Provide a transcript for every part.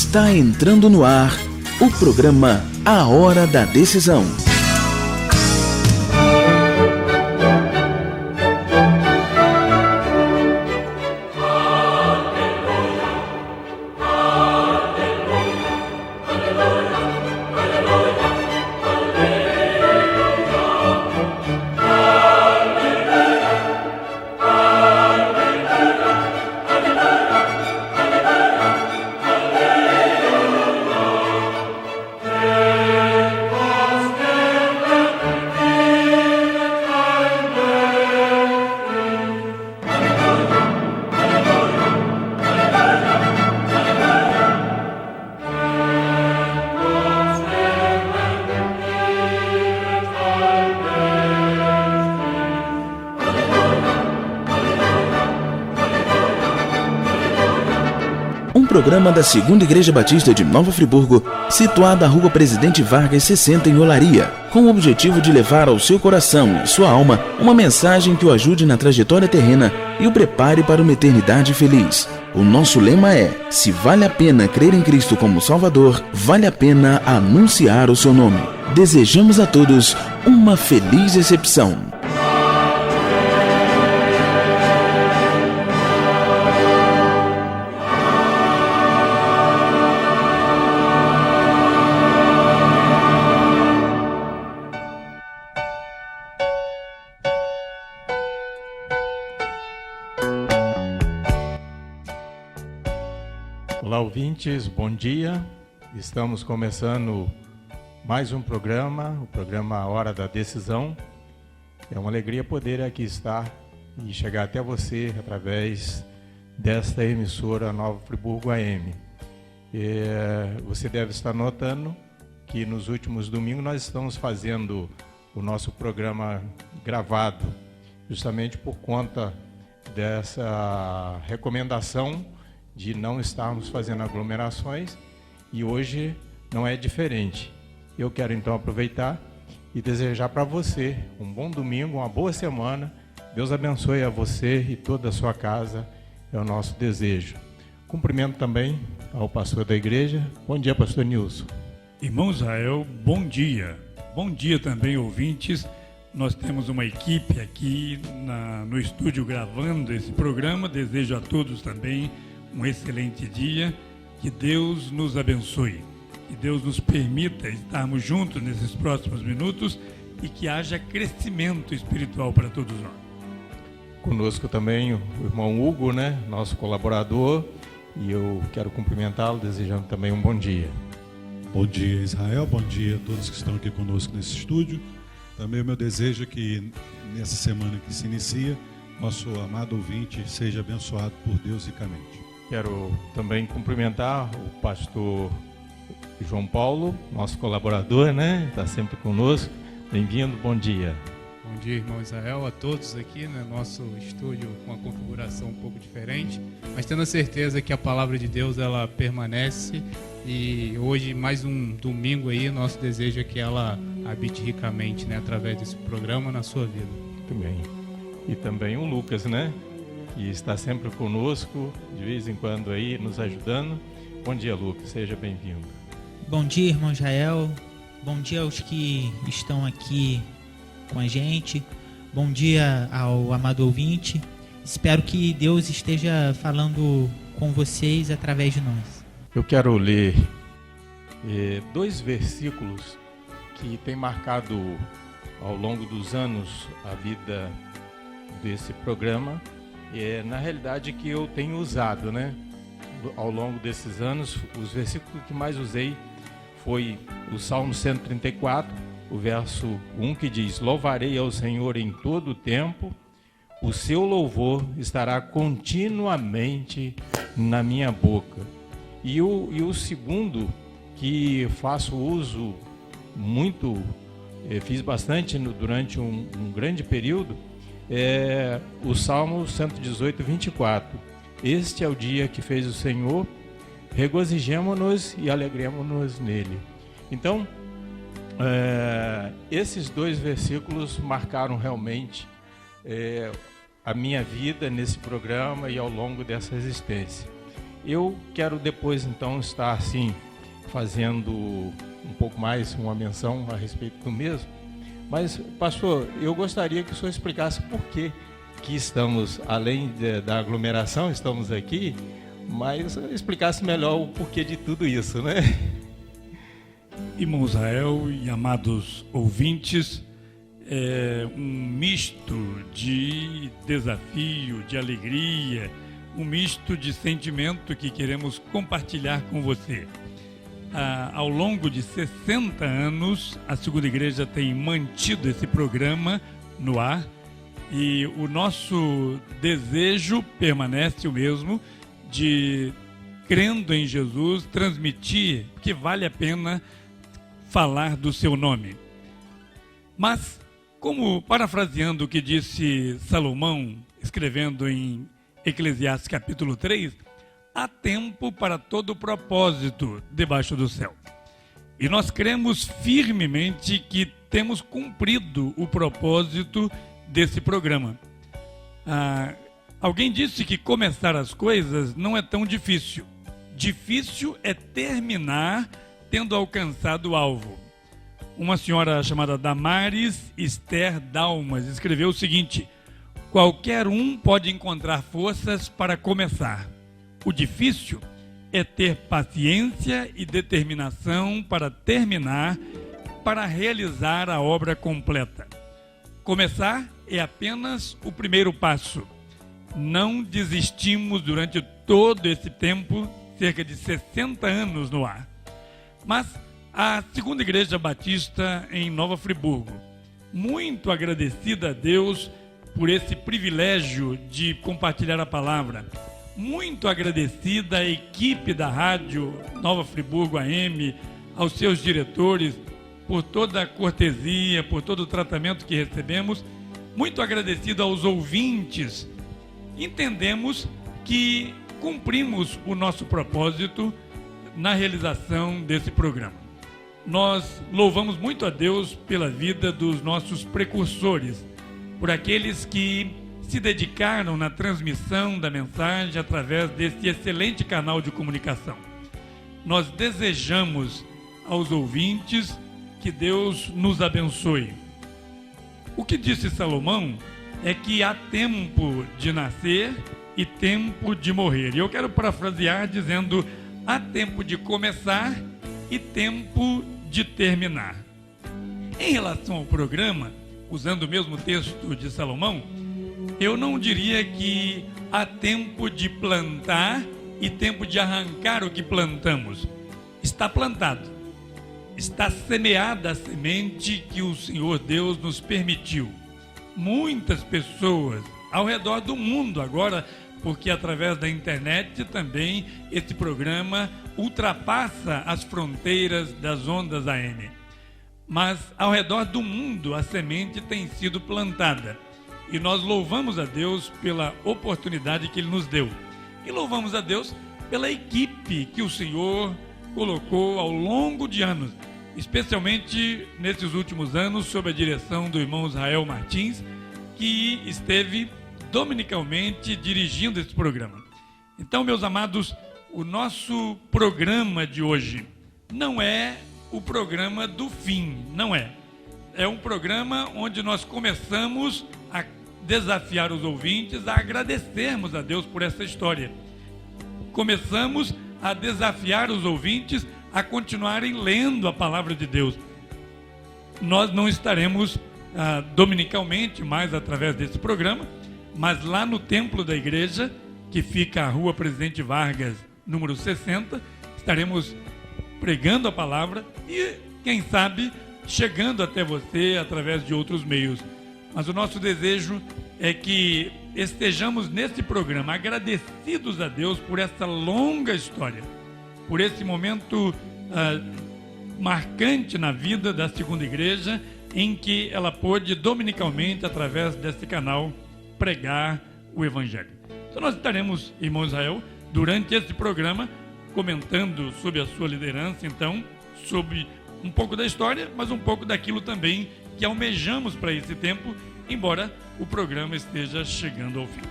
Está entrando no ar o programa A Hora da Decisão. Programa da Segunda Igreja Batista de Nova Friburgo, situada à Rua Presidente Vargas 60 em Olaria, com o objetivo de levar ao seu coração e sua alma uma mensagem que o ajude na trajetória terrena e o prepare para uma eternidade feliz. O nosso lema é: se vale a pena crer em Cristo como Salvador, vale a pena anunciar o seu nome. Desejamos a todos uma feliz recepção. Olá, ouvintes, bom dia. Estamos começando mais um programa, o programa A Hora da Decisão. É uma alegria poder aqui estar e chegar até você através desta emissora Nova Friburgo AM. Você deve estar notando que nos últimos domingos nós estamos fazendo o nosso programa gravado, justamente por conta dessa recomendação de não estarmos fazendo aglomerações, e hoje não é diferente. Eu quero então aproveitar e desejar para você um bom domingo, uma boa semana. Deus abençoe a você e toda a sua casa, é o nosso desejo. Cumprimento também ao pastor da igreja. Bom dia, pastor Nilson. Irmão Israel, bom dia. Bom dia também, ouvintes. Nós temos uma equipe aqui no estúdio gravando esse programa. Desejo a todos também um excelente dia, que Deus nos abençoe, que Deus nos permita estarmos juntos nesses próximos minutos e que haja crescimento espiritual para todos nós. Conosco também o irmão Hugo, nosso colaborador, e eu quero cumprimentá-lo, desejando também um bom dia. Bom dia, Israel, bom dia a todos que estão aqui conosco nesse estúdio. Também o meu desejo é que nessa semana que se inicia, nosso amado ouvinte seja abençoado por Deus ricamente. Quero também cumprimentar o pastor João Paulo, nosso colaborador, está sempre conosco. Bem-vindo, bom dia. Bom dia, irmão Israel, a todos aqui no nosso estúdio com uma configuração um pouco diferente, mas tendo a certeza que a palavra de Deus ela permanece, e hoje, mais um domingo aí, nosso desejo é que ela habite ricamente, através desse programa na sua vida. Muito bem. E também o Lucas, que está sempre conosco, de vez em quando aí, nos ajudando. Bom dia, Lucas, seja bem-vindo. Bom dia, irmão Jael. Bom dia aos que estão aqui com a gente. Bom dia ao amado ouvinte. Espero que Deus esteja falando com vocês através de nós. Eu quero ler dois versículos que têm marcado ao longo dos anos a vida desse programa. Na realidade que eu tenho usado, ao longo desses anos. Os versículos que mais usei foi o Salmo 134, o verso 1, que diz: louvarei ao Senhor em todo o tempo, o seu louvor estará continuamente na minha boca. E o segundo, que faço uso muito, fiz bastante durante um grande período, é o Salmo 118, 24. Este é o dia que fez o Senhor, regozijemo-nos e alegremo-nos nele. Então, esses dois versículos marcaram realmente a minha vida nesse programa e ao longo dessa existência. Eu quero depois, então, estar, assim, fazendo um pouco mais uma menção a respeito do mesmo. Mas, pastor, eu gostaria que o senhor explicasse por que estamos, além da aglomeração, estamos aqui, mas explicasse melhor o porquê de tudo isso, né? Irmão Israel e amados ouvintes, é um misto de desafio, de alegria, um misto de sentimento que queremos compartilhar com você. Ao longo de 60 anos, a Segunda Igreja tem mantido esse programa no ar e o nosso desejo permanece o mesmo, de, crendo em Jesus, transmitir que vale a pena falar do seu nome. Mas, como parafraseando o que disse Salomão, escrevendo em Eclesiastes capítulo 3, há tempo para todo propósito debaixo do céu. E nós cremos firmemente que temos cumprido o propósito desse programa. Alguém disse que começar as coisas não é tão difícil. Difícil é terminar tendo alcançado o alvo. Uma senhora chamada Damaris Esther Dalmas escreveu o seguinte: qualquer um pode encontrar forças para começar. O difícil é ter paciência e determinação para terminar, para realizar a obra completa. Começar é apenas o primeiro passo. Não desistimos durante todo esse tempo, cerca de 60 anos no ar. Mas a Segunda Igreja Batista em Nova Friburgo, muito agradecida a Deus por esse privilégio de compartilhar a palavra, muito agradecida à equipe da Rádio Nova Friburgo AM, aos seus diretores, por toda a cortesia, por todo o tratamento que recebemos, muito agradecido aos ouvintes. Entendemos que cumprimos o nosso propósito na realização desse programa. Nós louvamos muito a Deus pela vida dos nossos precursores, por aqueles que se dedicaram na transmissão da mensagem através desse excelente canal de comunicação. Nós desejamos aos ouvintes que Deus nos abençoe. O que disse Salomão é que há tempo de nascer e tempo de morrer. E eu quero parafrasear dizendo: há tempo de começar e tempo de terminar. Em relação ao programa, usando o mesmo texto de Salomão, eu não diria que há tempo de plantar e tempo de arrancar o que plantamos. Está plantado, está semeada a semente que o Senhor Deus nos permitiu. Muitas pessoas ao redor do mundo agora, porque através da internet também esse programa ultrapassa as fronteiras das ondas AM. Mas ao redor do mundo a semente tem sido plantada. E nós louvamos a Deus pela oportunidade que Ele nos deu. E louvamos a Deus pela equipe que o Senhor colocou ao longo de anos, especialmente nesses últimos anos, sob a direção do irmão Israel Martins, que esteve dominicalmente dirigindo esse programa. Então, meus amados, o nosso programa de hoje não é o programa do fim, não é. É um programa onde nós começamos a desafiar os ouvintes a agradecermos a Deus por essa história. Começamos a desafiar os ouvintes a continuarem lendo a palavra de Deus. Nós não estaremos dominicalmente mais através desse programa, mas lá no templo da igreja, que fica à Rua Presidente Vargas, número 60, estaremos pregando a palavra e, quem sabe, chegando até você através de outros meios. Mas o nosso desejo é que estejamos nesse programa agradecidos a Deus por essa longa história, por esse momento marcante na vida da Segunda Igreja, em que ela pôde dominicalmente, através desse canal, pregar o Evangelho. Então nós estaremos, irmão Israel, durante esse programa, comentando sobre a sua liderança, então, sobre um pouco da história, mas um pouco daquilo também que almejamos para esse tempo, embora o programa esteja chegando ao fim.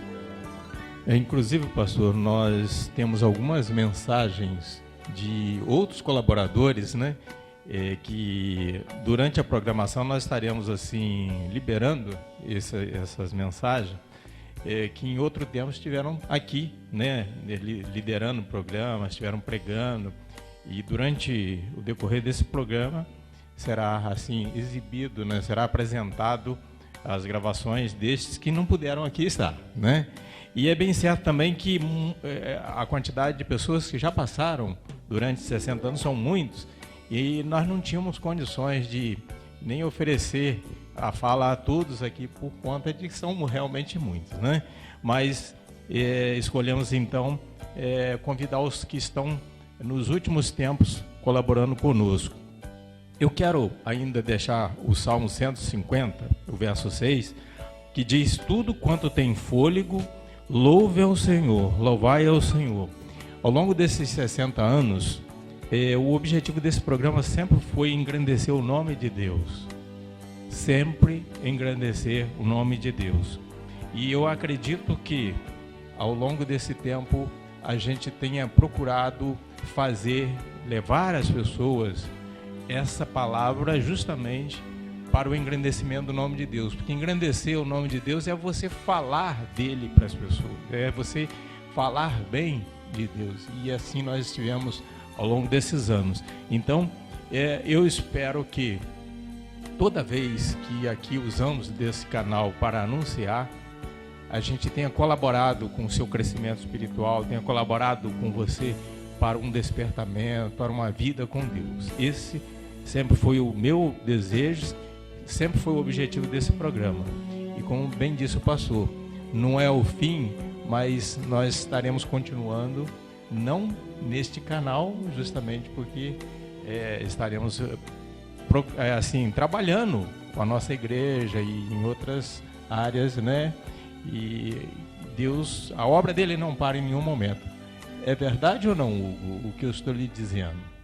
Inclusive, pastor, nós temos algumas mensagens de outros colaboradores, né? Que durante a programação nós estaremos assim liberando essas mensagens, que em outro tempo estiveram aqui, né? Liderando o programa, estiveram pregando, e durante o decorrer desse programa será assim exibido, né? Será apresentado as gravações destes que não puderam aqui estar, né? E é bem certo também que a quantidade de pessoas que já passaram durante 60 anos são muitos, e nós não tínhamos condições de nem oferecer a fala a todos aqui por conta de que são realmente muitos, né? Mas escolhemos então convidar os que estão nos últimos tempos colaborando conosco. Eu quero ainda deixar o Salmo 150, o verso 6, que diz: tudo quanto tem fôlego, louve ao Senhor, louvai ao Senhor. Ao longo desses 60 anos, o objetivo desse programa sempre foi engrandecer o nome de Deus. Sempre engrandecer o nome de Deus. E eu acredito que, ao longo desse tempo, a gente tenha procurado levar as pessoas essa palavra justamente para o engrandecimento do nome de Deus. Porque engrandecer o nome de Deus é você falar dele para as pessoas, é você falar bem de Deus. E assim nós estivemos ao longo desses anos. Então, eu espero que toda vez que aqui usamos desse canal para anunciar, a gente tenha colaborado com o seu crescimento espiritual, tenha colaborado com você para um despertamento, para uma vida com Deus. Esse sempre foi o meu desejo, sempre foi o objetivo desse programa. E como bem disse o pastor, não é o fim, mas nós estaremos continuando, não neste canal, justamente porque estaremos assim, trabalhando com a nossa igreja e em outras áreas, né? E Deus, a obra dele não para em nenhum momento. É verdade ou não, Hugo, o que eu estou lhe dizendo?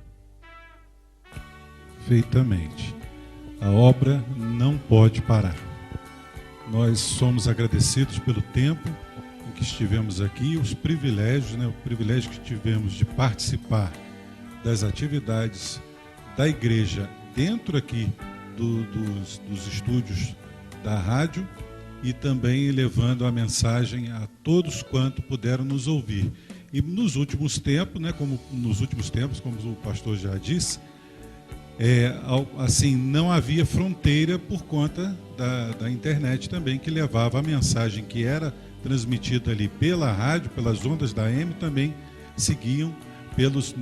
Perfeitamente. A obra não pode parar. Nós somos agradecidos pelo tempo em que estivemos aqui, os privilégios, né? O privilégio que tivemos de participar das atividades da igreja dentro aqui dos estúdios da rádio, e também levando a mensagem a todos quanto puderam nos ouvir. E nos últimos tempos, né, como o pastor já disse, assim, não havia fronteira por conta da internet também, que levava a mensagem que era transmitida ali pela rádio, pelas ondas da AM, também seguiam pelos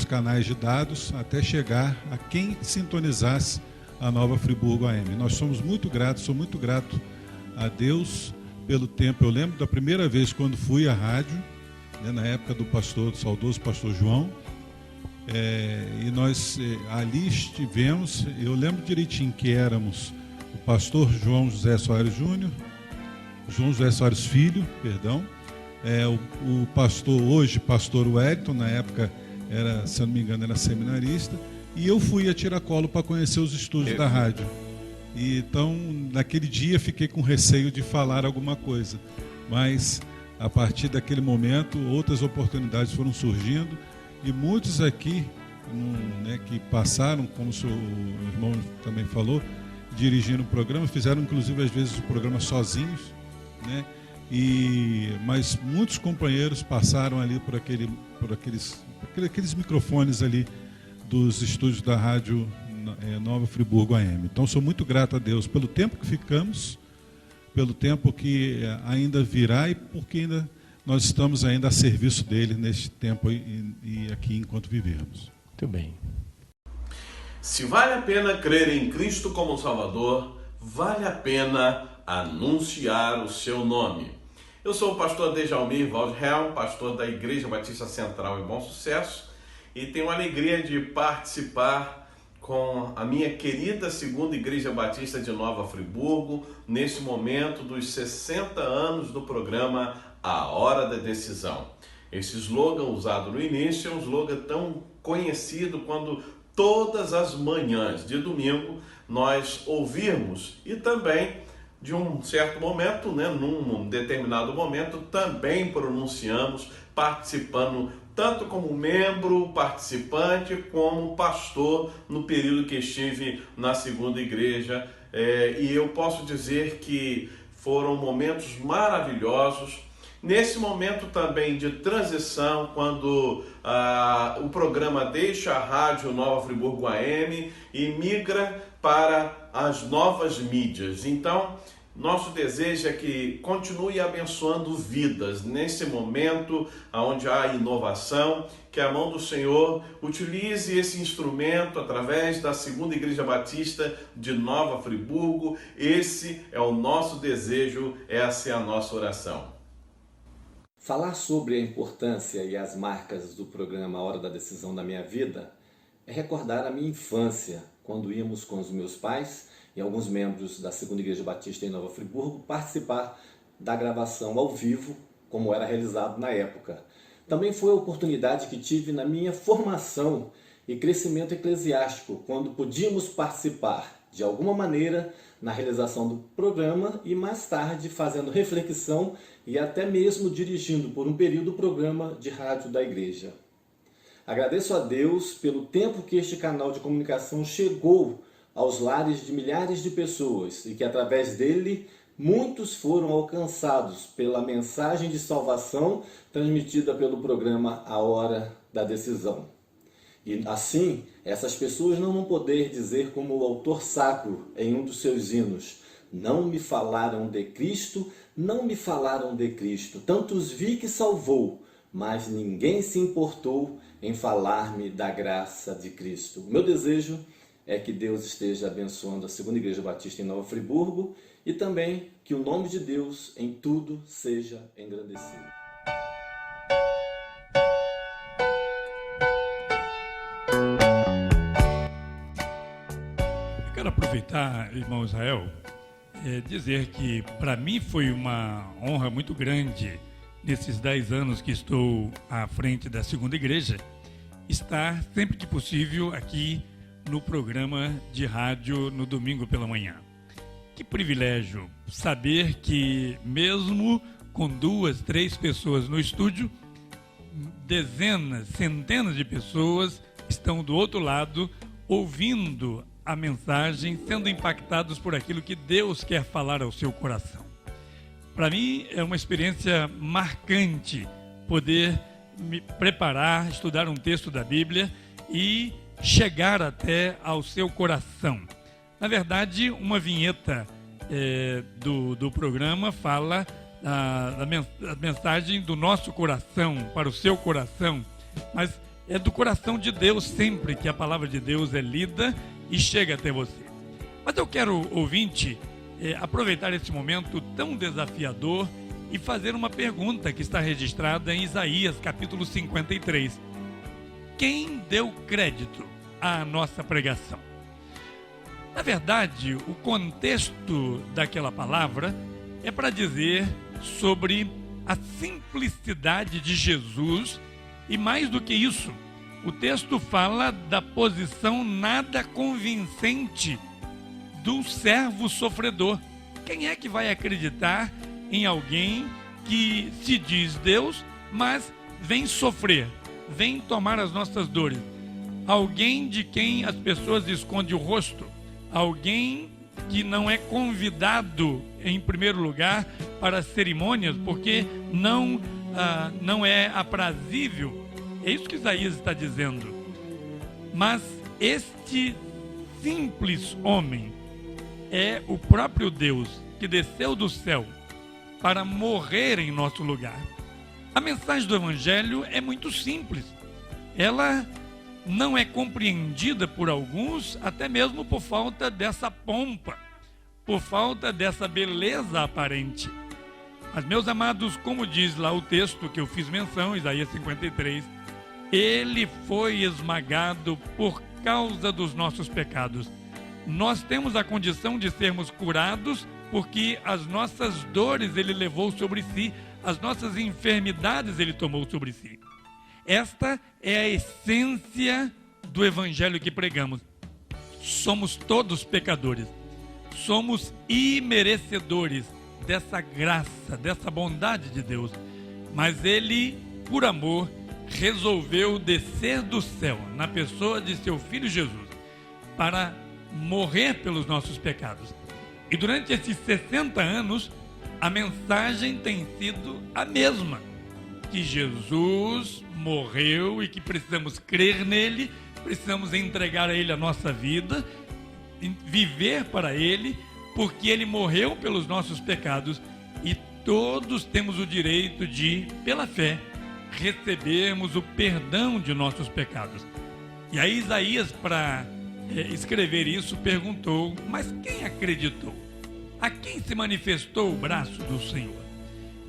canais de dados até chegar a quem sintonizasse a Nova Friburgo AM. Nós somos muito gratos, sou muito grato a Deus pelo tempo. Eu lembro da primeira vez quando fui à rádio, né, na época do saudoso pastor João, e nós ali estivemos. Eu lembro direitinho que éramos o pastor João José Soares Filho, perdão, o pastor, hoje pastor Wellington, na época era, se eu não me engano, era seminarista, e eu fui a Tiracolo para conhecer os estúdios da rádio. E então, naquele dia, fiquei com receio de falar alguma coisa. Mas, a partir daquele momento, outras oportunidades foram surgindo. E muitos aqui, que passaram, como o seu irmão também falou, dirigindo o programa, fizeram, inclusive, às vezes, o programa sozinhos, né? Mas muitos companheiros passaram ali por aqueles microfones ali dos estúdios da rádio Nova Friburgo AM. Então, sou muito grato a Deus pelo tempo que ficamos, pelo tempo que ainda virá e porque ainda nós estamos ainda a serviço dele neste tempo e aqui enquanto vivermos. Muito bem. Se vale a pena crer em Cristo como Salvador, vale a pena anunciar o seu nome. Eu sou o pastor Dejalmir Waldhelm, pastor da Igreja Batista Central em Bom Sucesso, e tenho a alegria de participar com a minha querida segunda Igreja Batista de Nova Friburgo, nesse momento dos 60 anos do programa A Hora da Decisão. Esse slogan usado no início é um slogan tão conhecido quando todas as manhãs de domingo nós ouvirmos e também de um certo momento, num determinado momento, também pronunciamos, participando tanto como membro, participante, como pastor no período que estive na segunda igreja. E eu posso dizer que foram momentos maravilhosos. Nesse momento também de transição, quando o programa deixa a Rádio Nova Friburgo AM e migra para as novas mídias. Então, nosso desejo é que continue abençoando vidas nesse momento onde há inovação, que a mão do Senhor utilize esse instrumento através da Segunda Igreja Batista de Nova Friburgo. Esse é o nosso desejo, essa é a nossa oração. Falar sobre a importância e as marcas do programa A Hora da Decisão da Minha Vida é recordar a minha infância, quando íamos com os meus pais e alguns membros da Segunda Igreja Batista em Nova Friburgo participar da gravação ao vivo, como era realizado na época. Também foi a oportunidade que tive na minha formação e crescimento eclesiástico, quando podíamos participar de alguma maneira na realização do programa e mais tarde fazendo reflexão e até mesmo dirigindo por um período o programa de rádio da igreja. Agradeço a Deus pelo tempo que este canal de comunicação chegou aos lares de milhares de pessoas e que através dele muitos foram alcançados pela mensagem de salvação transmitida pelo programa A Hora da Decisão. E assim, essas pessoas não vão poder dizer como o autor sacro em um dos seus hinos: não me falaram de Cristo, não me falaram de Cristo, tantos vi que salvou, mas ninguém se importou em falar-me da graça de Cristo. O meu desejo é que Deus esteja abençoando a Segunda Igreja Batista em Nova Friburgo e também que o nome de Deus em tudo seja engrandecido. Eu quero aproveitar, irmão Israel, dizer que para mim foi uma honra muito grande, nesses 10 anos que estou à frente da Segunda Igreja, estar sempre que possível aqui no programa de rádio no domingo pela manhã. Que privilégio saber que mesmo com 2, 3 pessoas no estúdio, dezenas, centenas de pessoas estão do outro lado ouvindo a mensagem, sendo impactados por aquilo que Deus quer falar ao seu coração. Para mim é uma experiência marcante poder me preparar, estudar um texto da Bíblia e chegar até ao seu coração. Na verdade, uma vinheta do programa fala da mensagem do nosso coração para o seu coração, mas é do coração de Deus sempre que a palavra de Deus é lida e chega até você. Mas eu quero, ouvinte, aproveitar esse momento tão desafiador e fazer uma pergunta que está registrada em Isaías capítulo 53. Quem deu crédito à nossa pregação? Na verdade, o contexto daquela palavra é para dizer sobre a simplicidade de Jesus e, mais do que isso, o texto fala da posição nada convincente do servo sofredor. Quem é que vai acreditar em alguém que se diz Deus, mas vem sofrer, vem tomar as nossas dores? Alguém de quem as pessoas escondem o rosto, alguém que não é convidado em primeiro lugar para as cerimônias, porque não é aprazível. É isso que Isaías está dizendo. Mas este simples homem é o próprio Deus que desceu do céu para morrer em nosso lugar. A mensagem do Evangelho é muito simples. Ela não é compreendida por alguns, até mesmo por falta dessa pompa, por falta dessa beleza aparente. Mas, meus amados, como diz lá o texto que eu fiz menção, Isaías 53, ele foi esmagado por causa dos nossos pecados. Nós temos a condição de sermos curados porque as nossas dores ele levou sobre si, as nossas enfermidades ele tomou sobre si. Esta é a essência do evangelho que pregamos. Somos todos pecadores, somos imerecedores dessa graça, dessa bondade de Deus. Mas Ele, por amor, resolveu descer do céu, na pessoa de seu Filho Jesus, para morrer pelos nossos pecados. E durante esses 60 anos, a mensagem tem sido a mesma, que Jesus morreu e que precisamos crer nele, precisamos entregar a Ele a nossa vida, viver para Ele, porque Ele morreu pelos nossos pecados e todos temos o direito de, pela fé, recebermos o perdão de nossos pecados. E aí Isaías, para escrever isso, perguntou: mas quem acreditou? A quem se manifestou o braço do Senhor?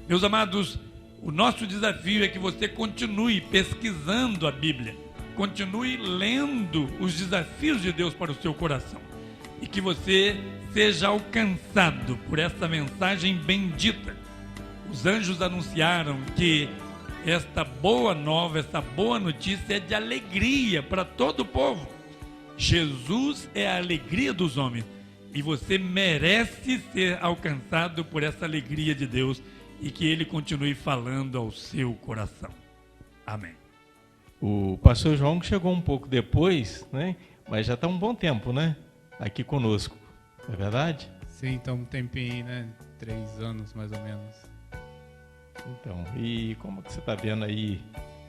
Meus amados, o nosso desafio é que você continue pesquisando a Bíblia, continue lendo os desafios de Deus para o seu coração e que você seja alcançado por essa mensagem bendita. Os anjos anunciaram que esta boa nova, esta boa notícia é de alegria para todo o povo. Jesus é a alegria dos homens e você merece ser alcançado por essa alegria de Deus e que Ele continue falando ao seu coração. Amém. O pastor João chegou um pouco depois, né? Mas já está um bom tempo, né? Aqui conosco, não é verdade? Sim, está um tempinho, né? 3 anos mais ou menos. Então, e como que você está vendo aí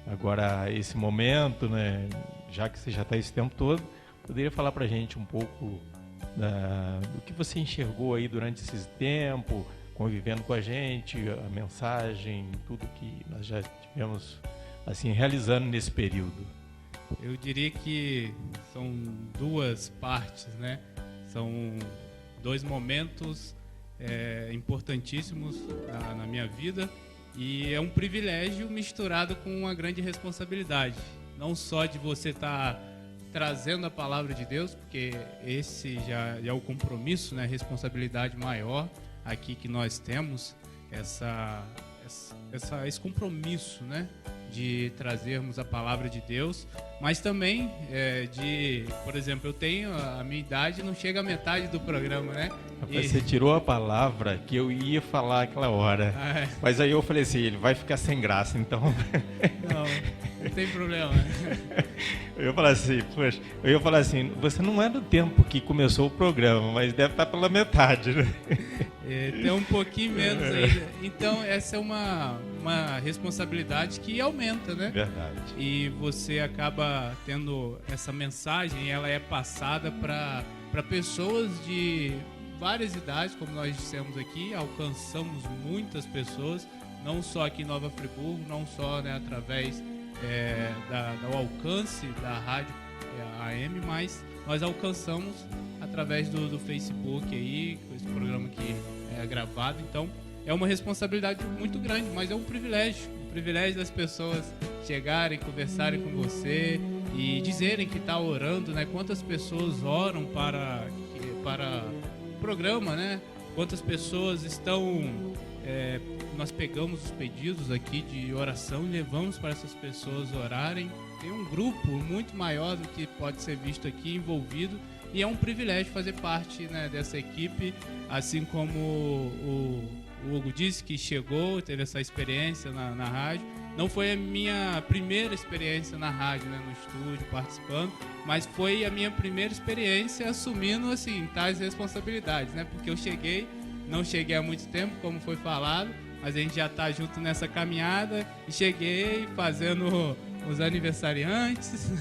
agora esse momento, né? Já que você já está esse tempo todo, poderia falar para a gente um pouco do que você enxergou aí durante esse tempo, convivendo com a gente, a mensagem, tudo que nós já tivemos assim realizando nesse período? Eu diria que são 2 partes, né? São 2 momentos importantíssimos na minha vida e é um privilégio misturado com uma grande responsabilidade. Não só de você estar trazendo a palavra de Deus, porque esse já é o compromisso, né? A responsabilidade maior aqui que nós temos, esse compromisso, né? De trazermos a palavra de Deus, mas também por exemplo, eu tenho a minha idade, não chega a metade do programa, né? Você tirou a palavra que eu ia falar aquela hora, mas aí eu falei assim, ele vai ficar sem graça, então... Não tem problema. Eu ia falar assim, você não é do tempo que começou o programa, mas deve estar pela metade, né? Tem um pouquinho menos ainda. Então, essa é uma responsabilidade que aumenta, né? Verdade. E você acaba tendo essa mensagem, ela é passada para pessoas de várias idades, como nós dissemos aqui, alcançamos muitas pessoas, não só aqui em Nova Friburgo, não só, né, através do alcance da rádio AM, mas nós alcançamos através do Facebook aí, com esse programa que é gravado. Então é uma responsabilidade muito grande, mas é um privilégio das pessoas chegarem, conversarem com você e dizerem que está orando, né? Quantas pessoas oram para o programa, né? Quantas pessoas estão... nós pegamos os pedidos aqui de oração e levamos para essas pessoas orarem. Tem um grupo muito maior do que pode ser visto aqui envolvido e é um privilégio fazer parte, né, dessa equipe, assim como o Hugo disse que chegou, teve essa experiência na rádio. Não foi a minha primeira experiência na rádio, né, no estúdio, participando, mas foi a minha primeira experiência assumindo assim, tais responsabilidades, né, porque eu não cheguei há muito tempo, como foi falado, mas a gente já está junto nessa caminhada e cheguei fazendo os aniversariantes,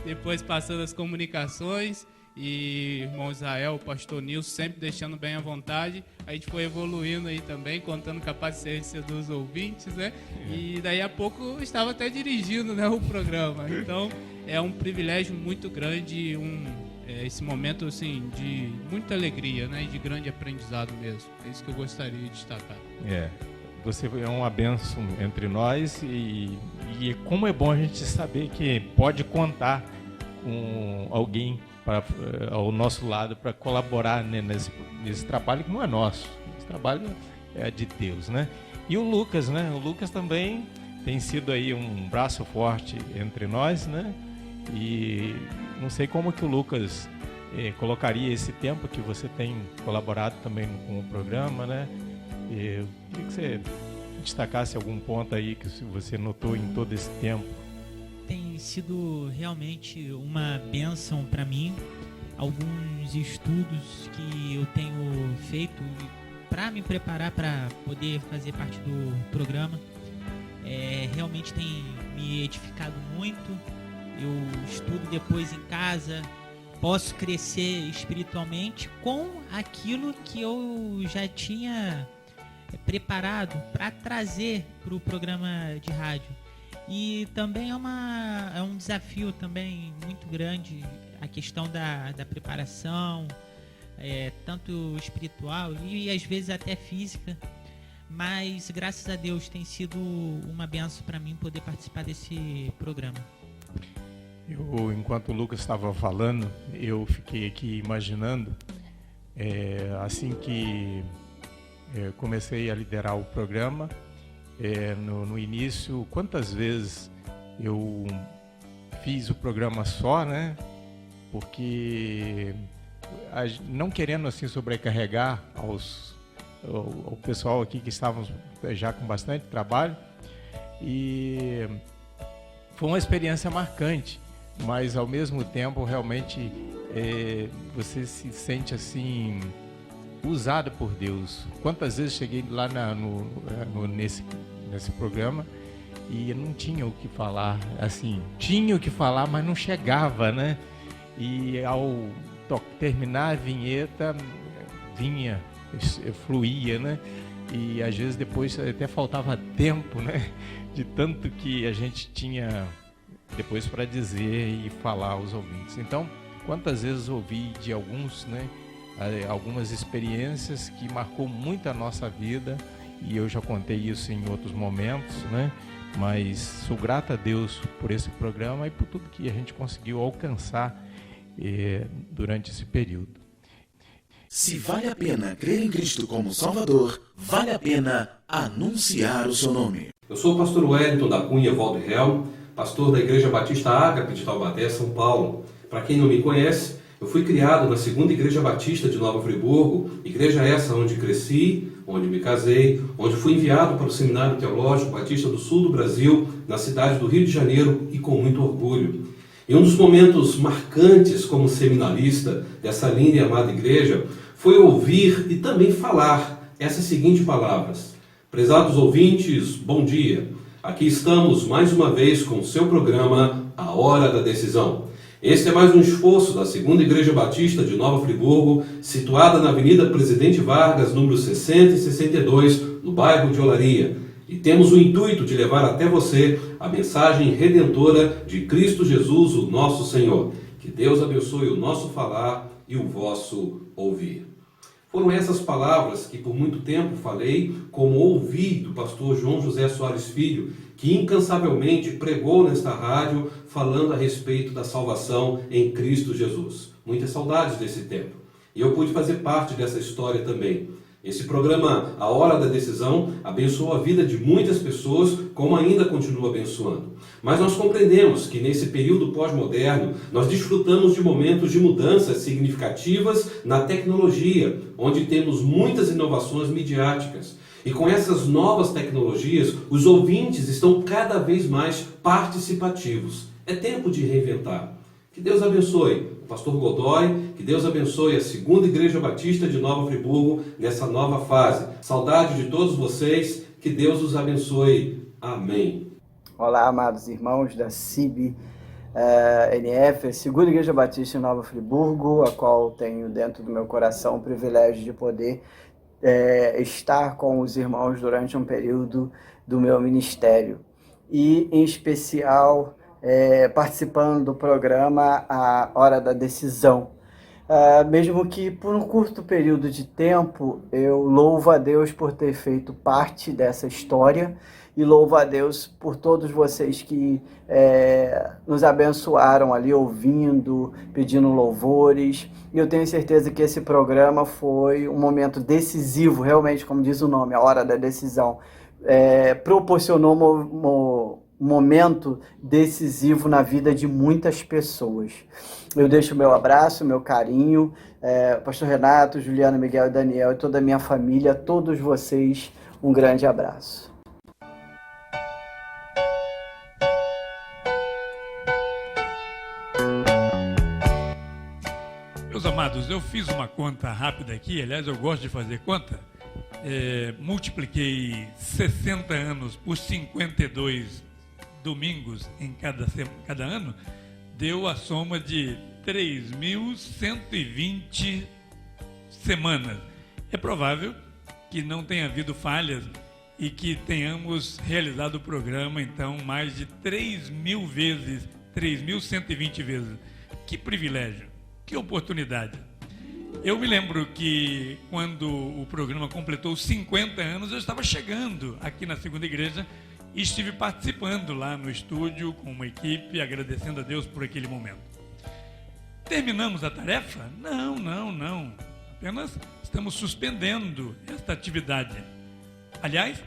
depois passando as comunicações e irmão Israel, o pastor Nilson, sempre deixando bem à vontade. A gente foi evoluindo aí também, contando com a paciência dos ouvintes, né? E daí a pouco eu estava até dirigindo, né, o programa. Então é um privilégio muito grande, esse momento assim, de muita alegria, né, e de grande aprendizado mesmo. É isso que eu gostaria de destacar. Você é uma bênção entre nós e como é bom a gente saber que pode contar com alguém ao nosso lado para colaborar, né, nesse trabalho que não é nosso. Esse trabalho é de Deus, né? E o Lucas, né? O Lucas também tem sido aí um braço forte entre nós, né? E não sei como que o Lucas colocaria esse tempo que você tem colaborado também com o programa, né? Eu queria que você destacasse algum ponto aí que você notou em todo esse tempo. Tem sido realmente uma bênção para mim, alguns estudos que eu tenho feito para me preparar para poder fazer parte do programa. Realmente tem me edificado muito. Eu estudo depois em casa, posso crescer espiritualmente com aquilo que eu já tinha preparado para trazer para o programa de rádio. E também é um desafio também muito grande a questão da preparação, tanto espiritual e às vezes até física. Mas graças a Deus tem sido uma benção para mim poder participar desse programa. Enquanto o Lucas estava falando, eu fiquei aqui imaginando, assim que comecei a liderar o programa, no início, quantas vezes eu fiz o programa só, né? Porque não querendo assim sobrecarregar ao pessoal aqui que estavam já com bastante trabalho, e foi uma experiência marcante, mas ao mesmo tempo realmente você se sente assim usado por Deus. Quantas vezes cheguei lá nesse programa e não tinha o que falar, assim, tinha o que falar, mas não chegava, né? E ao terminar a vinheta, fluía, né? E às vezes depois até faltava tempo, né? De tanto que a gente tinha depois para dizer e falar aos ouvintes. Então, quantas vezes ouvi de alguns, né? Algumas experiências que marcou muito a nossa vida, e eu já contei isso em outros momentos, né? Mas sou grato a Deus por esse programa e por tudo que a gente conseguiu alcançar durante esse período. Se vale a pena crer em Cristo como Salvador, vale a pena anunciar o seu nome. Eu sou o pastor Wellington da Cunha Valderreal, pastor da Igreja Batista Ágape de Taubaté, São Paulo. Para quem não me conhece, eu fui criado na Segunda Igreja Batista de Nova Friburgo, igreja essa onde cresci, onde me casei, onde fui enviado para o Seminário Teológico Batista do Sul do Brasil, na cidade do Rio de Janeiro, e com muito orgulho. E um dos momentos marcantes como seminarista dessa linda e amada igreja foi ouvir e também falar essas seguintes palavras: prezados ouvintes, bom dia. Aqui estamos mais uma vez com o seu programa A Hora da Decisão. Este é mais um esforço da Segunda Igreja Batista de Nova Friburgo, situada na Avenida Presidente Vargas, número 60 e 62, no bairro de Olaria. E temos o intuito de levar até você a mensagem redentora de Cristo Jesus, o nosso Senhor. Que Deus abençoe o nosso falar e o vosso ouvir. Foram essas palavras que por muito tempo falei, como ouvi do pastor João José Soares Filho, que incansavelmente pregou nesta rádio falando a respeito da salvação em Cristo Jesus. Muitas saudades desse tempo. E eu pude fazer parte dessa história também. Esse programa, A Hora da Decisão, abençoou a vida de muitas pessoas, como ainda continua abençoando. Mas nós compreendemos que nesse período pós-moderno, nós desfrutamos de momentos de mudanças significativas na tecnologia, onde temos muitas inovações midiáticas. E com essas novas tecnologias, os ouvintes estão cada vez mais participativos. É tempo de reinventar. Que Deus abençoe o pastor Godoy, que Deus abençoe a Segunda Igreja Batista de Nova Friburgo nessa nova fase. Saudade de todos vocês, que Deus os abençoe. Amém. Olá, amados irmãos da CIB NF, Segunda Igreja Batista de Nova Friburgo, a qual tenho dentro do meu coração o privilégio de poder estar com os irmãos durante um período do meu ministério. E, em especial, participando do programa A Hora da Decisão. Mesmo que por um curto período de tempo, eu louvo a Deus por ter feito parte dessa história e louvo a Deus por todos vocês que nos abençoaram ali ouvindo, pedindo louvores. E eu tenho certeza que esse programa foi um momento decisivo, realmente, como diz o nome, A Hora da Decisão. Proporcionou momento decisivo na vida de muitas pessoas. Eu deixo meu abraço, meu carinho, Pastor Renato, Juliana, Miguel e Daniel e toda a minha família, todos vocês, um grande abraço. Meus amados, eu fiz uma conta rápida aqui, aliás, eu gosto de fazer conta. Multipliquei 60 anos por 52 domingos em cada ano, deu a soma de 3.120 semanas. É provável que não tenha havido falhas e que tenhamos realizado o programa, então, mais de 3.000 vezes, 3.120 vezes. Que privilégio, que oportunidade. Eu me lembro que quando o programa completou 50 anos, eu estava chegando aqui na Segunda Igreja e estive participando lá no estúdio com uma equipe, agradecendo a Deus por aquele momento. Terminamos a tarefa? Não. Apenas estamos suspendendo esta atividade. Aliás,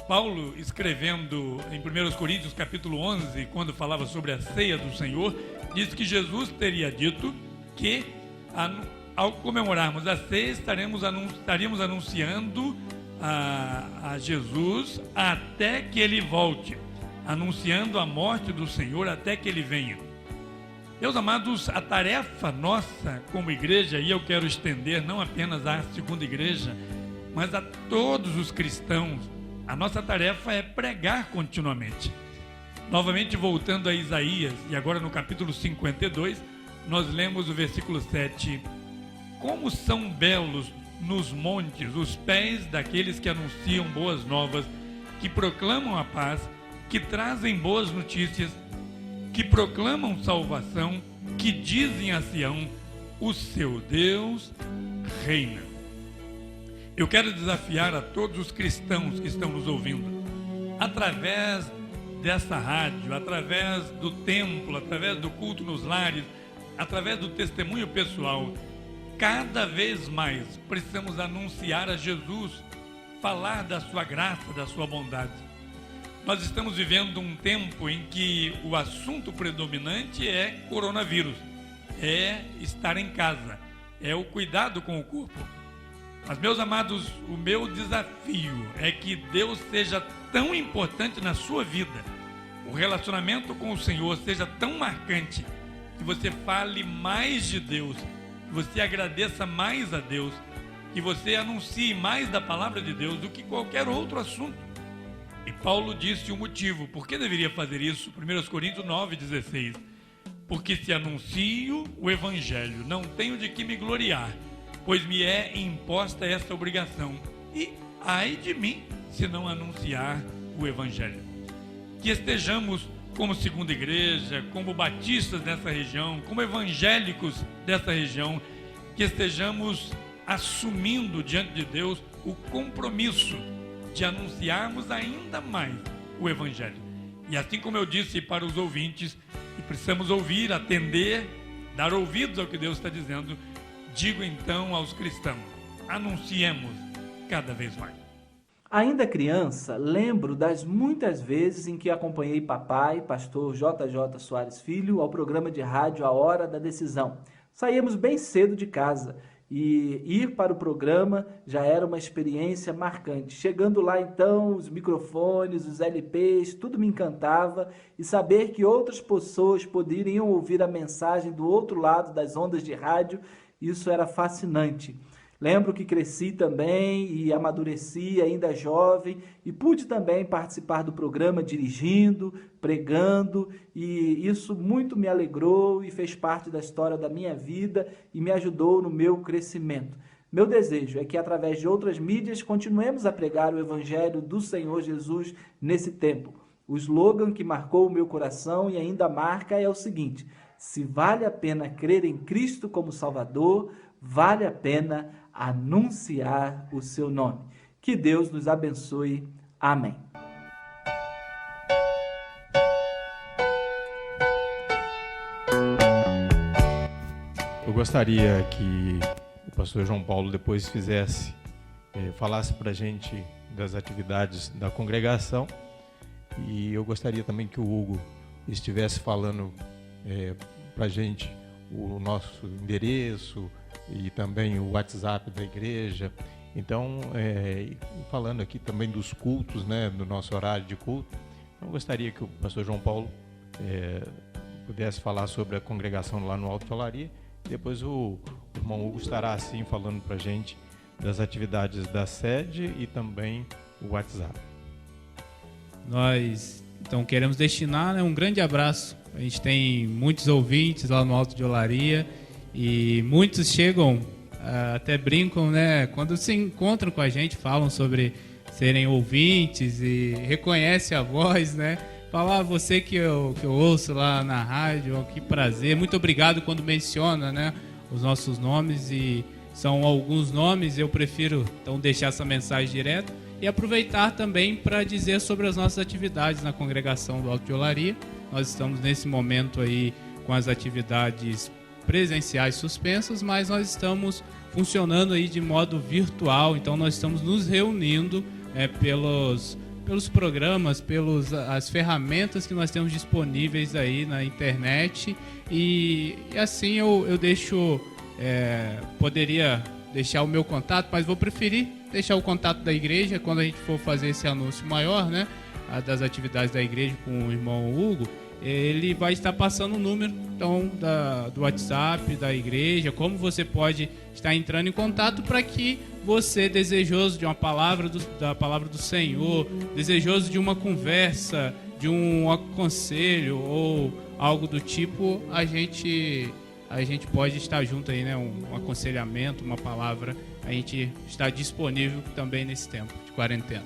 Paulo, escrevendo em 1 Coríntios capítulo 11, quando falava sobre a ceia do Senhor, disse que Jesus teria dito que ao comemorarmos a ceia, estaríamos anunciando a Jesus até que ele volte, anunciando a morte do Senhor até que ele venha. Meus amados, a tarefa nossa como igreja, e eu quero estender não apenas à Segunda Igreja, mas a todos os cristãos, a nossa tarefa é pregar continuamente. Novamente voltando a Isaías, e agora no capítulo 52, nós lemos o versículo 7. Como são belos nos montes os pés daqueles que anunciam boas novas, que proclamam a paz, que trazem boas notícias, que proclamam salvação, que dizem a Sião, o seu Deus reina. Eu quero desafiar a todos os cristãos que estão nos ouvindo, através dessa rádio, através do templo, através do culto nos lares, através do testemunho pessoal, cada vez mais precisamos anunciar a Jesus, falar da sua graça, da sua bondade. Nós estamos vivendo um tempo em que o assunto predominante é coronavírus, é estar em casa, é o cuidado com o corpo. Mas, meus amados, o meu desafio é que Deus seja tão importante na sua vida, o relacionamento com o Senhor seja tão marcante, que você fale mais de Deus, que você agradeça mais a Deus, que você anuncie mais da palavra de Deus do que qualquer outro assunto. E Paulo disse o motivo, por que deveria fazer isso? 1 Coríntios 9,16. Porque se anuncio o Evangelho, não tenho de que me gloriar, pois me é imposta esta obrigação. E ai de mim, se não anunciar o Evangelho. Que estejamos como Segunda Igreja, como batistas dessa região, como evangélicos dessa região, que estejamos assumindo diante de Deus o compromisso de anunciarmos ainda mais o Evangelho. E assim como eu disse para os ouvintes, e precisamos ouvir, atender, dar ouvidos ao que Deus está dizendo, digo então aos cristãos, anunciemos cada vez mais. Ainda criança, lembro das muitas vezes em que acompanhei papai, pastor JJ Soares Filho, ao programa de rádio A Hora da Decisão. Saíamos bem cedo de casa e ir para o programa já era uma experiência marcante. Chegando lá então, os microfones, os LPs, tudo me encantava, e saber que outras pessoas poderiam ouvir a mensagem do outro lado das ondas de rádio, isso era fascinante. Lembro que cresci também e amadureci ainda jovem e pude também participar do programa dirigindo, pregando, e isso muito me alegrou e fez parte da história da minha vida e me ajudou no meu crescimento. Meu desejo é que através de outras mídias continuemos a pregar o Evangelho do Senhor Jesus nesse tempo. O slogan que marcou o meu coração e ainda marca é o seguinte: se vale a pena crer em Cristo como Salvador, vale a pena anunciar o seu nome. Que Deus nos abençoe. Amém. Eu gostaria que o pastor João Paulo depois falasse para a gente das atividades da congregação E eu gostaria também que o Hugo estivesse falando para a gente o nosso endereço e também o WhatsApp da igreja. Então, falando aqui também dos cultos, né, do nosso horário de culto, eu gostaria que o pastor João Paulo pudesse falar sobre a congregação lá no Alto de Olaria. Depois o irmão Hugo estará assim falando para a gente das atividades da sede e também o WhatsApp. Nós, então, queremos destinar, né, um grande abraço. A gente tem muitos ouvintes lá no Alto de Olaria e muitos chegam, até brincam, né, quando se encontram com a gente, falam sobre serem ouvintes e reconhecem a voz, né? Falar você que eu ouço lá na rádio, que prazer, muito obrigado quando menciona, né, os nossos nomes, e são alguns nomes, eu prefiro então deixar essa mensagem direto e aproveitar também para dizer sobre as nossas atividades na congregação do Alto de Olaria. Nós estamos nesse momento aí com as atividades presenciais suspensas, mas nós estamos funcionando aí de modo virtual, então nós estamos nos reunindo pelos programas, as ferramentas que nós temos disponíveis aí na internet, e assim eu poderia deixar o meu contato, mas vou preferir deixar o contato da igreja quando a gente for fazer esse anúncio maior, né, das atividades da igreja com o irmão Hugo. Ele vai estar passando o número então, do WhatsApp da igreja, como você pode estar entrando em contato para que você, desejoso de uma palavra da palavra do Senhor, desejoso de uma conversa, de um conselho ou algo do tipo, a gente pode estar junto aí, né? Um aconselhamento, uma palavra, a gente está disponível também nesse tempo de quarentena.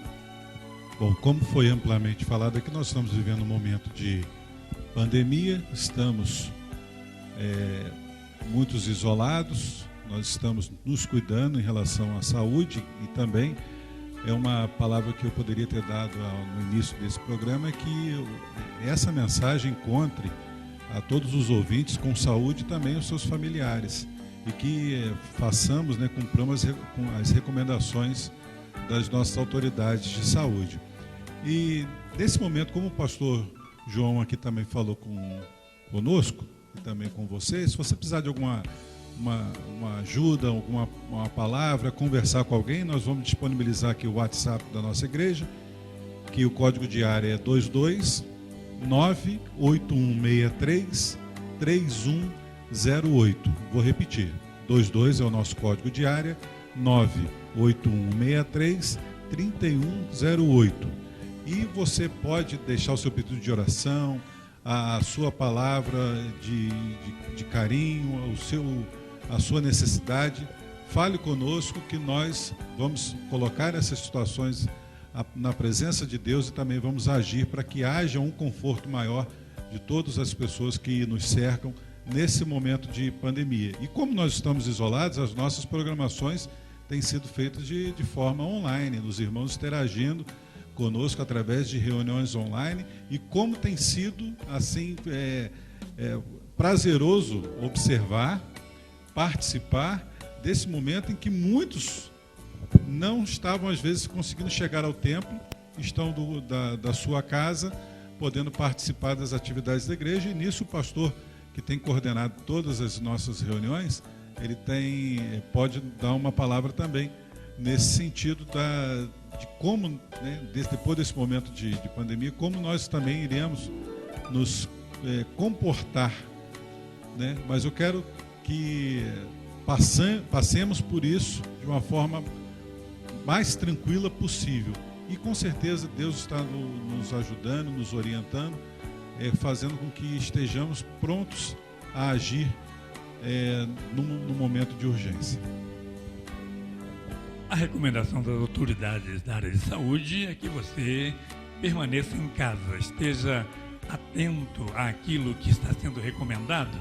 Bom, como foi amplamente falado aqui, nós estamos vivendo um momento de pandemia, estamos muitos isolados, nós estamos nos cuidando em relação à saúde, e também é uma palavra que eu poderia ter dado no início desse programa, que essa mensagem encontre a todos os ouvintes com saúde e também os seus familiares, e que façamos, né, cumpramos com as recomendações das nossas autoridades de saúde. E nesse momento, como o pastor João aqui também falou conosco e também com vocês, se você precisar de alguma uma ajuda, uma palavra, conversar com alguém, nós vamos disponibilizar aqui o WhatsApp da nossa igreja, que o código de área é 22981633108. Vou repetir, 22 é o nosso código de área, 981633108. E você pode deixar o seu pedido de oração, a sua palavra de carinho, a sua necessidade. Fale conosco, que nós vamos colocar essas situações na presença de Deus e também vamos agir para que haja um conforto maior de todas as pessoas que nos cercam nesse momento de pandemia. E como nós estamos isolados, as nossas programações têm sido feitas de forma online, os irmãos interagindo conosco através de reuniões online, e como tem sido assim prazeroso observar, participar desse momento em que muitos não estavam às vezes conseguindo chegar ao templo, estão da sua casa, podendo participar das atividades da igreja. E nisso o pastor, que tem coordenado todas as nossas reuniões, ele pode dar uma palavra também nesse sentido de como, né, depois desse momento de pandemia, como nós também iremos nos comportar, né? Mas eu quero que passemos por isso de uma forma mais tranquila possível. E com certeza Deus está nos ajudando, nos orientando, fazendo com que estejamos prontos a agir no momento de urgência. A recomendação das autoridades da área de saúde é que você permaneça em casa, esteja atento àquilo que está sendo recomendado.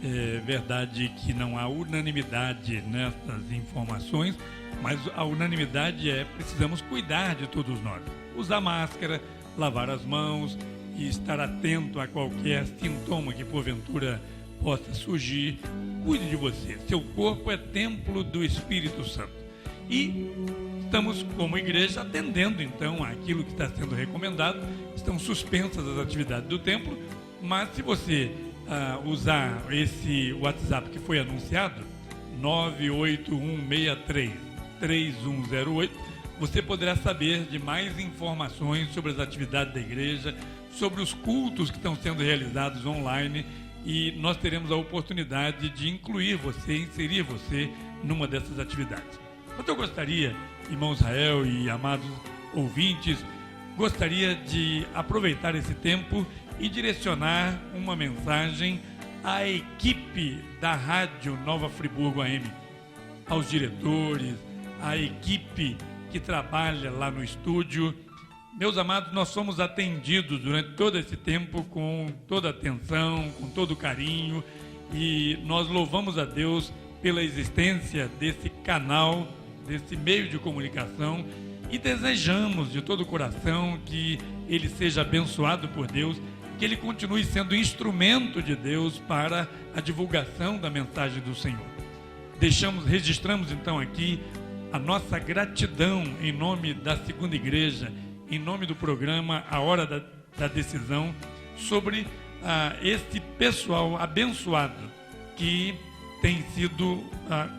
É verdade que não há unanimidade nessas informações, mas a unanimidade precisamos cuidar de todos nós. Usar máscara, lavar as mãos e estar atento a qualquer sintoma que porventura possa surgir. Cuide de você. Seu corpo é templo do Espírito Santo. E estamos, como igreja, atendendo então aquilo que está sendo recomendado. Estão suspensas as atividades do templo, mas se você usar esse WhatsApp que foi anunciado, 981633108, você poderá saber de mais informações sobre as atividades da igreja, sobre os cultos que estão sendo realizados online, e nós teremos a oportunidade de incluir você, inserir você numa dessas atividades. Mas eu gostaria, irmão Israel e amados ouvintes, gostaria de aproveitar esse tempo e direcionar uma mensagem à equipe da Rádio Nova Friburgo AM, aos diretores, à equipe que trabalha lá no estúdio. Meus amados, nós somos atendidos durante todo esse tempo com toda atenção, com todo carinho, e nós louvamos a Deus pela existência desse canal, desse meio de comunicação, e desejamos de todo o coração que ele seja abençoado por Deus, que ele continue sendo instrumento de Deus para a divulgação da mensagem do Senhor. Registramos então aqui a nossa gratidão em nome da Segunda Igreja, em nome do programa A Hora da Decisão, sobre esse pessoal abençoado que tem sido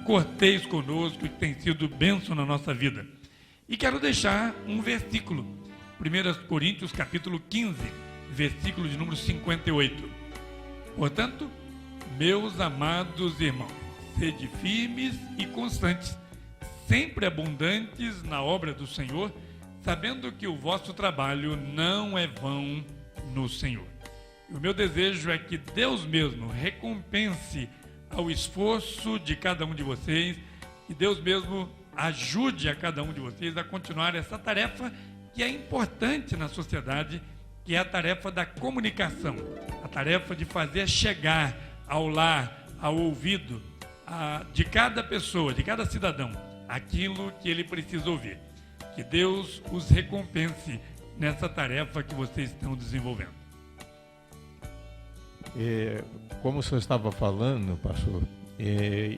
cortês conosco, que tem sido bênção na nossa vida. E quero deixar um versículo, 1 Coríntios capítulo 15, versículo de número 58. Portanto, meus amados irmãos, sede firmes e constantes, sempre abundantes na obra do Senhor, sabendo que o vosso trabalho não é vão no Senhor. E o meu desejo é que Deus mesmo recompense ao esforço de cada um de vocês, e Deus mesmo ajude a cada um de vocês a continuar essa tarefa que é importante na sociedade, que é a tarefa da comunicação, a tarefa de fazer chegar ao lar, ao ouvido de cada pessoa, de cada cidadão, aquilo que ele precisa ouvir. Que Deus os recompense nessa tarefa que vocês estão desenvolvendo. Como o senhor estava falando, pastor,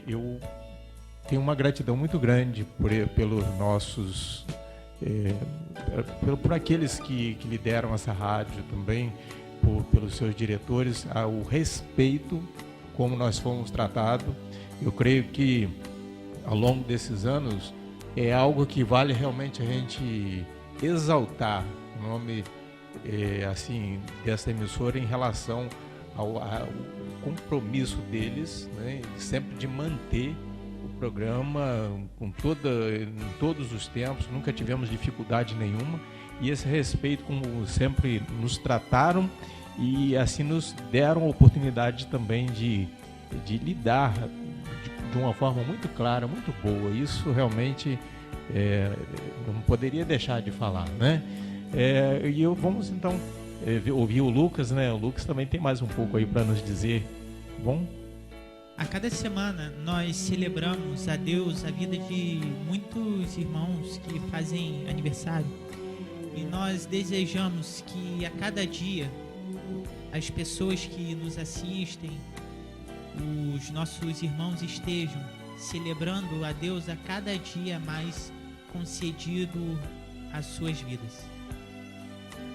eu tenho uma gratidão muito grande pelos nossos, por aqueles que lideram essa rádio também, pelos seus diretores, o respeito como nós fomos tratados. Eu creio que ao longo desses anos é algo que vale realmente a gente exaltar o nome assim, dessa emissora em relação ao compromisso deles, né, sempre de manter o programa em todos os tempos. Nunca tivemos dificuldade nenhuma, e esse respeito, como sempre nos trataram, e assim nos deram a oportunidade também de lidar de uma forma muito clara, muito boa. Isso realmente não poderia deixar de falar, né? E vamos então ouvir o Lucas, né? O Lucas também tem mais um pouco aí para nos dizer. Bom? A cada semana nós celebramos a Deus a vida de muitos irmãos que fazem aniversário, e nós desejamos que a cada dia as pessoas que nos assistem, os nossos irmãos, estejam celebrando a Deus a cada dia mais concedido às suas vidas.